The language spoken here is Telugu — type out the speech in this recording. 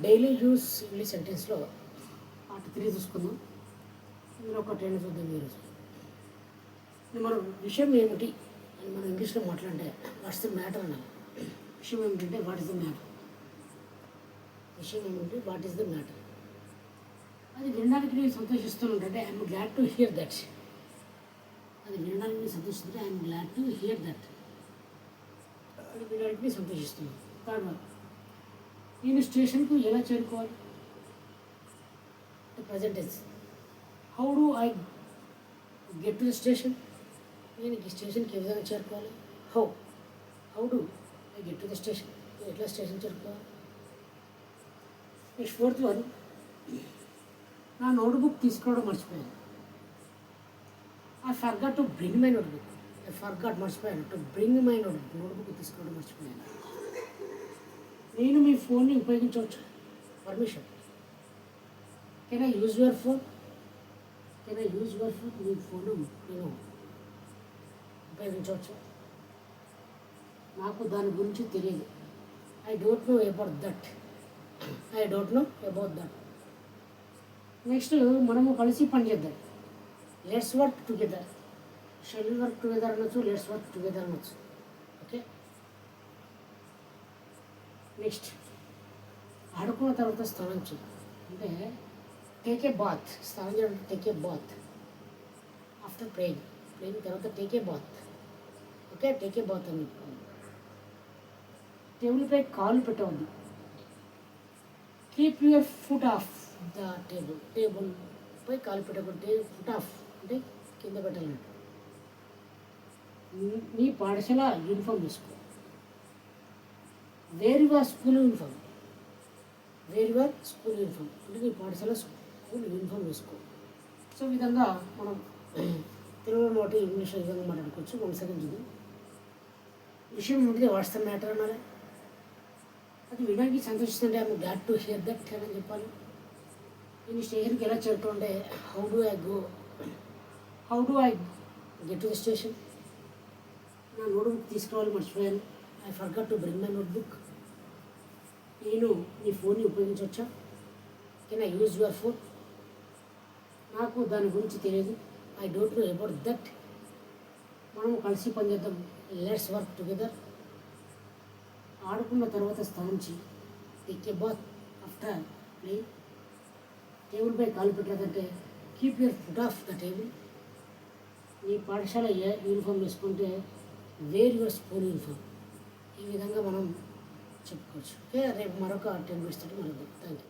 డైలీ యూస్ ఇంగ్లీష్ సెంటెన్స్లో పార్ట్ 3 చూసుకుందాం. ఇందులో ఒక 10 చూద్దాం ఈరోజు. మనం విషయం ఏమిటి అని మనం ఇంగ్లీష్లో మాట్లాడితే వాట్స్ ద మ్యాటర్ అనాలి. విషయం ఏమిటంటే వాట్ ఈస్ ద మ్యాటర్. విషయం ఏమిటి వాట్ ఈస్ ద మ్యాటర్. అది వినడానికి నేను సంతోషిస్తుంటే I'm glad to hear that. అది వినడానికి నేను సంతోషిస్తుంటే I'm glad to hear that. అది వినడానికి నేను సంతోషిస్తున్నాను. థర్డ్ వన్, నేను స్టేషన్కు ఎలా చేరుకోవాలి. Present tense. How do I get to the station. నేను ఈ స్టేషన్కి ఏ విధంగా చేరుకోవాలి. How do I get to the station. ఎట్లా స్టేషన్ చేరుకోవాలి. నెక్స్ట్ ఫోర్త్ వన్, నా నోట్బుక్ తీసుకోవడం మర్చిపోయాను. I forgot to bring my notebook. మర్చిపోయాను టు బ్రింగ్ మై నోట్బుక్ తీసుకోవడం మర్చిపోయాను. నేను మీ ఫోన్ని ఉపయోగించవచ్చు. Permission. Can I use your phone. మీ ఫోన్ నేను ఉపయోగించవచ్చు. నాకు దాని గురించి తెలియదు. I don't know about that. Next మనము కలిసి పని చేద్దాం. Let's work together. Shall work together అనొచ్చు, లెట్స్ వర్క్ టుగెదర్ అనొచ్చు. ఓకే. నెక్స్ట్ ఆడుకున్న తర్వాత స్నానం చేయాలి. అంటే టేక్ ఏ బాత్. స్నానం చేయడం take a bath. After playing తర్వాత take a bath. Okay, take a bath అని చెప్పుకోవాలి. టేబుల్పై కాలు పెట్టవద్దు. Keep your foot off the టేబుల్పై కాలు పెట్టకుంటే ఫుట్ ఆఫ్ అంటే కింద పెట్టాలంట. నీ పాఠశాల యూనిఫామ్ వేసుకో. వేర్ యువర్ స్కూల్ యూనిఫామ్ అంటే నీ పాఠశాల స్కూల్ యూనిఫామ్ వేసుకో. సో ఈ విధంగా మనం తెలుగులో నోటి ఇంగ్లీష్ ఈ విధంగా మాట్లాడుకోవచ్చు. 1 సెకండ్ చూద్దాం. విషయం ఏంటంటే వాట్స్ ద మ్యాటర్ అనాలి. అది వినడానికి సంతోషిస్తుంటే I'm glad to hear that అని చెప్పాలి. నేను స్టేషన్కి ఎలా చేరుకుంటే how do I get to the station. నా నోట్బుక్ తీసుకోవాలి మర్చిపోయాను. I forgot to bring my notebook. నేను నీ ఫోన్ని ఉపయోగించవచ్చా. Can I use your phone. నాకు దాని గురించి తెలియదు. I don't know about that. మనము కలిసి పనిచేద్దాం. Let's work together. ఆడుకున్న తర్వాత స్నానం చేయి. Take a bath after play. టేబుల్పై కాలు పెట్టలేదంటే keep your foot off the table. నీ పాఠశాల యూనిఫామ్ వేసుకుంటే వేర్ యువర్ స్కూల్ యూనిఫామ్. ఈ విధంగా మనం చెప్పుకోవచ్చు. ఓకే, రేపు మరొక 10 minutes తోటి మరొక. Thank you.